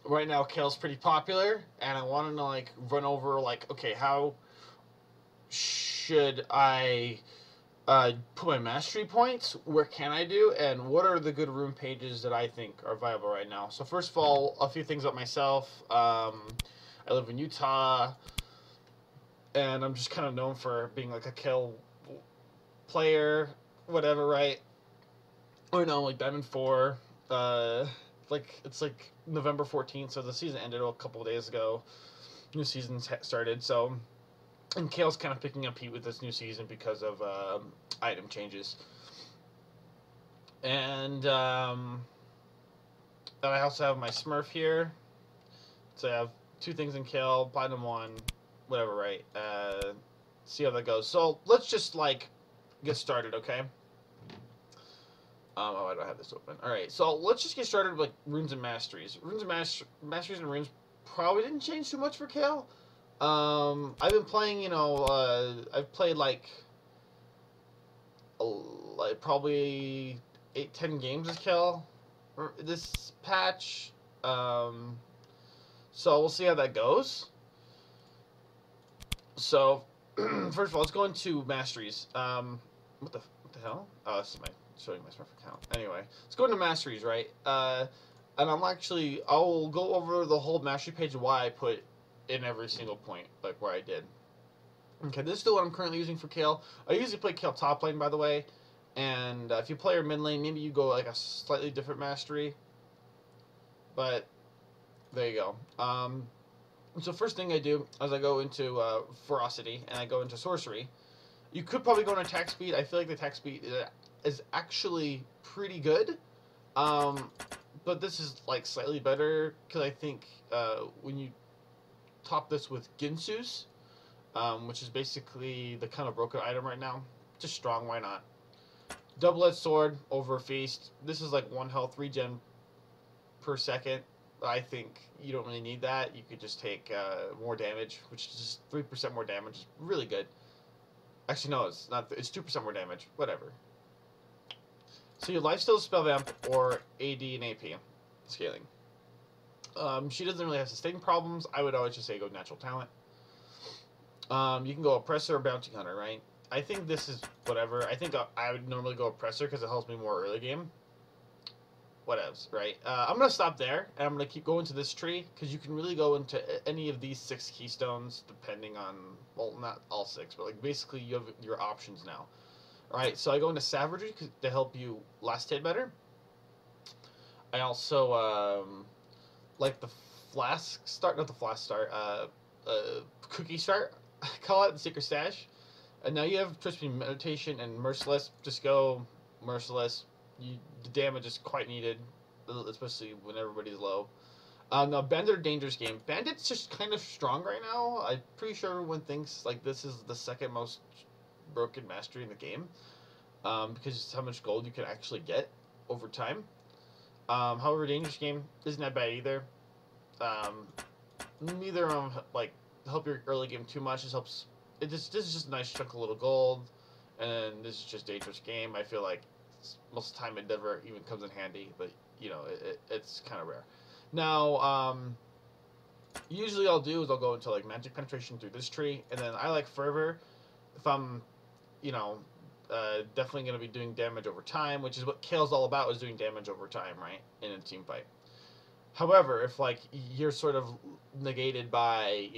right now Kale's pretty popular, and I want to like run over like, okay, how should I put my mastery points? Where can I do? And what are the good room pages that I think are viable right now? So first of all, a few things about myself. I live in Utah, and I'm just kind of known for being like a Kayle player, whatever, right? Or no, like Diamond 4. Uh, like it's like November 14th, so the season ended a couple of days ago. New season started, so and Kale's kind of picking up heat with this new season because of item changes. And I also have my Smurf here. So I have two things in Kayle, Platinum 1, whatever, right? See how that goes. So let's just, like, get started, okay? Oh, I don't have this open. Alright, so let's just get started with, like, runes and masteries. Runes and masteries and runes probably didn't change too much for Kayle. I've been playing, I've played, like probably 8-10 games with Kayle this patch. So we'll see how that goes. So first of all, let's go into masteries. What the hell? Oh, this is showing my Smurf account. Anyway, let's go into masteries, right? And I'll go over the whole mastery page of why I put in every single point, like where I did. Okay, this is the one I'm currently using for Kayle. I usually play Kayle top lane, by the way. And if you play her mid lane, maybe you go like a slightly different mastery. But there you go. So first thing I do is I go into ferocity and I go into sorcery. You could probably go on attack speed. I feel like the attack speed is actually pretty good. But this is like slightly better because I think when you top this with Ginsu's, which is basically the kind of broken item right now, just strong, why not? Double-edged sword over feast. This is like 1 health regen per second. I think you don't really need that. You could just take more damage, which is just 3% more damage. Is really good. Actually, no, it's not. It's 2% more damage. Whatever. So your lifesteal, spell vamp, or AD and AP scaling. She doesn't really have sustaining problems. I would always just say go natural talent. You can go oppressor or bounty hunter, right? I think this is whatever. I think I would normally go oppressor because it helps me more early game. Whatevs, right? I'm going to stop there, and I'm going to keep going to this tree, because you can really go into any of these 6 keystones, depending on, well, not all 6, but like basically you have your options now. Alright, so I go into savagery to help you last hit better. I also like the flask start, not the flask start, cookie start, I call it, the secret stash. And now you have trust me, meditation and merciless. Just go merciless. The damage is quite needed, especially when everybody's low. Now, Bandit dangerous game. Bandit's just kind of strong right now. I'm pretty sure everyone thinks like this is the second most broken mastery in the game, because it's how much gold you can actually get over time. However, dangerous game isn't that bad either. Neither of them like help your early game too much. This helps. This is just a nice chunk of little gold, and then this is just dangerous game. I feel like most of the time it never even comes in handy, but you know it's kind of rare. Now, usually I'll do is I'll go into like magic penetration through this tree, and then I like fervor. If I'm, definitely gonna be doing damage over time, which is what Kale's all about, is doing damage over time, right, in a team fight. However, if like you're sort of negated by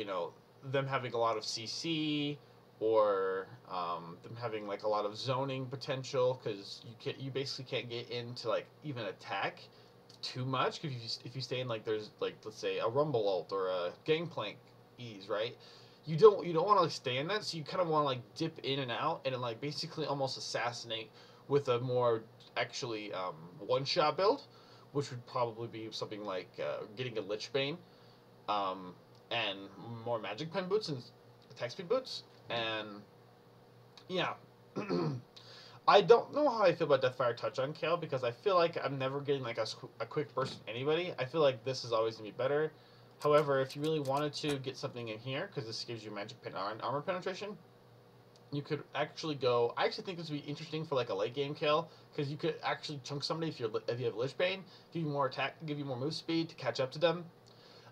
them having a lot of CC, or them having like a lot of zoning potential, because you basically can't get into like even attack too much if you stay in like there's like, let's say, a rumble ult or a gangplank ease, right? You don't want to like stay in that, so you kind of want to like dip in and out and like basically almost assassinate with a more actually one shot build, which would probably be something like getting a Lich Bane, and more magic pen boots and attack speed boots. And yeah, I don't know how I feel about Deathfire Touch on Kayle, because I feel like I'm never getting like a quick burst from anybody. I feel like this is always going to be better. However, if you really wanted to get something in here, because this gives you magic pen and armor penetration, you could actually go. I actually think this would be interesting for like a late game Kayle, because you could actually chunk somebody if you have Lich Bane, give you more attack, give you more move speed to catch up to them.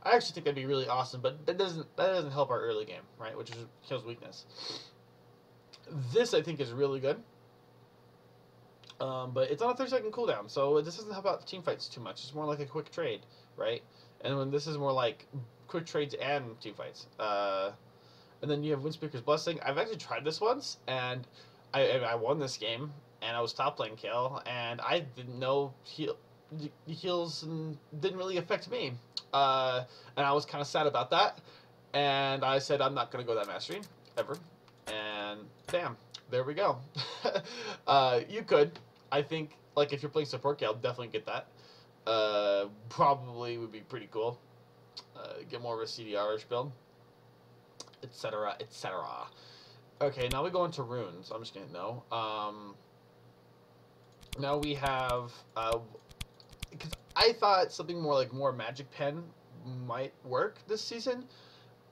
I actually think that'd be really awesome, but that doesn't help our early game, right? Which is Kayle's weakness. This I think is really good. But it's on a 30-second cooldown, so this doesn't help out team fights too much. It's more like a quick trade, right? And when this is more like quick trades and team fights. And then you have Windspeaker's Blessing. I've actually tried this once, and I won this game, and I was top playing Kayle, and I didn't know heals and didn't really affect me. And I was kind of sad about that, and I said I'm not going to go that mastery, ever. And damn, there we go. You could. I think, like, if you're playing support Kayle, definitely get that. Probably would be pretty cool. Get more of a CDR-ish build, etc., etc. Okay, now we go into runes. I'm just gonna know. Now we have, because I thought something more magic pen might work this season.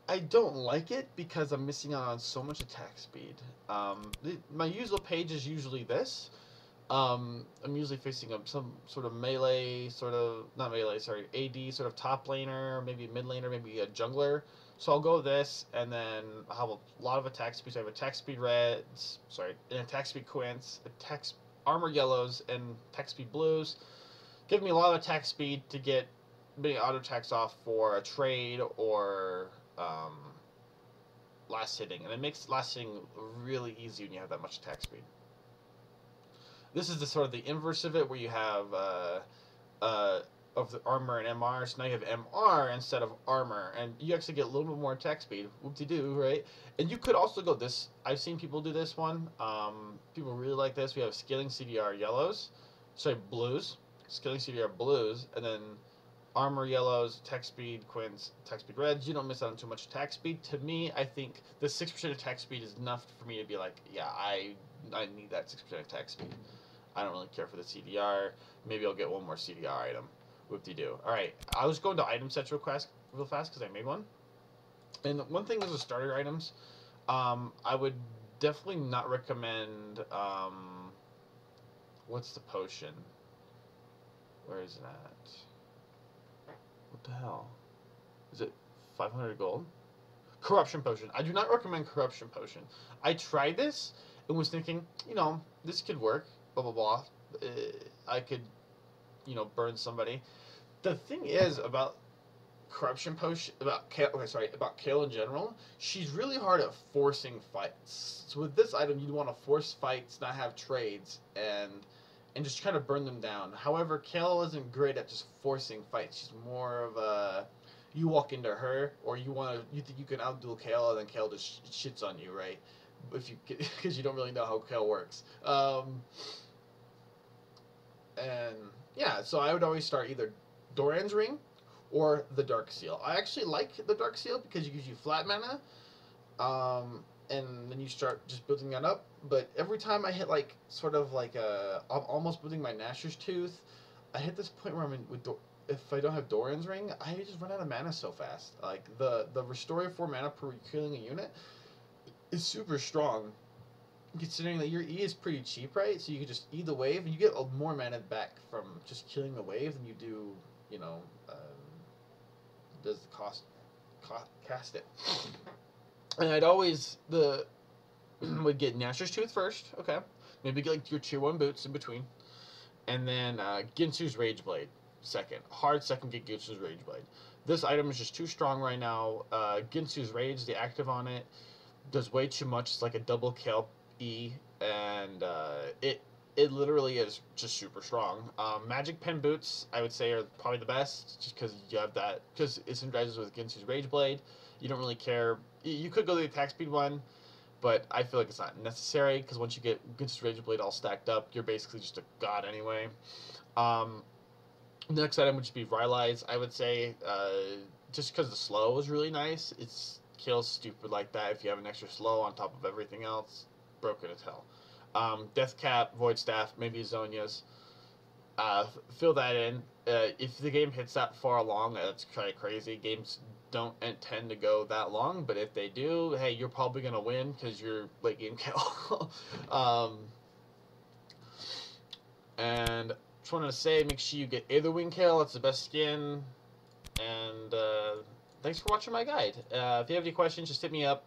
I don't like it because I'm missing out on so much attack speed. My usual page is usually this. I'm usually facing some sort of melee, not melee, sorry, AD sort of top laner, maybe mid laner, maybe a jungler. So I'll go this, and then I'll have a lot of attack speed. So I have attack speed reds, and attack speed quints, armor yellows, and attack speed blues. Give me a lot of attack speed to get many auto attacks off for a trade or last hitting, and it makes last hitting really easy when you have that much attack speed. This is the sort of the inverse of it, where you have of the armor and MR. So now you have MR instead of armor, and you actually get a little bit more attack speed. Whoop-de-doo, right? And you could also go this. I've seen people do this one. People really like this. We have scaling CDR yellows, blues, scaling CDR blues, and then armor yellows, attack speed quints, attack speed reds. You don't miss out on too much attack speed. To me, I think the 6% attack speed is enough for me to be like, yeah, I need that 6% attack speed. I don't really care for the CDR. Maybe I'll get one more CDR item. Whoop-de-doo. Alright, I'll just go into item sets real fast because I made one. And one thing is with starter items, I would definitely not recommend, what's the potion? Where is it at? What the hell? Is it 500 gold? Corruption potion. I do not recommend corruption potion. I tried this and was thinking, this could work. Blah blah blah. I could, burn somebody. The thing is about corruption potion, about Kayle in general. She's really hard at forcing fights. So with this item, you'd want to force fights, not have trades, and just kind of burn them down. However, Kayle isn't great at just forcing fights. She's more of a, you walk into her, or you think you can outduel Kayle, and then Kayle just shits on you, right? Because you don't really know how Kayle works. And yeah, so I would always start either Doran's Ring or the Dark Seal. I actually like the Dark Seal because it gives you flat mana, and then you start just building that up. But every time I hit I'm almost building my Gnasher's Tooth, I hit this point where if I don't have Doran's Ring, I just run out of mana so fast. Like the restoring 4 mana per killing a unit is super strong, considering that your E is pretty cheap, right? So you can just E the wave, and you get more mana back from just killing the wave than you do, does the cast it. And I'd always would get Gnasher's Tooth first, okay? Maybe get like your tier 1 boots in between, and then Ginsu's Rage Blade second. Hard second, get Ginsu's Rage Blade. This item is just too strong right now. Ginsu's Rage, the active on it, does way too much. It's like a double Kayle E, and it literally is just super strong. Magic Pen boots, I would say, are probably the best, just because you have that, because it synergizes with Ginsu's Rage Blade. You don't really care. You could go the attack speed one, but I feel like it's not necessary, because once you get Ginsu's Rage Blade all stacked up, you're basically just a god anyway. Next item would just be Rylai's, I would say, just because the slow is really nice. It's Kayle's stupid like that. If you have an extra slow on top of everything else, broken as hell. Death Cap, Void Staff, maybe Zonia's. Fill that in. If the game hits that far along, that's kind of crazy. Games don't tend to go that long, but if they do, hey, you're probably going to win because you're late game Kayle. And just wanted to say, make sure you get Aetherwing Kayle. It's the best skin. And thanks for watching my guide. If you have any questions, just hit me up.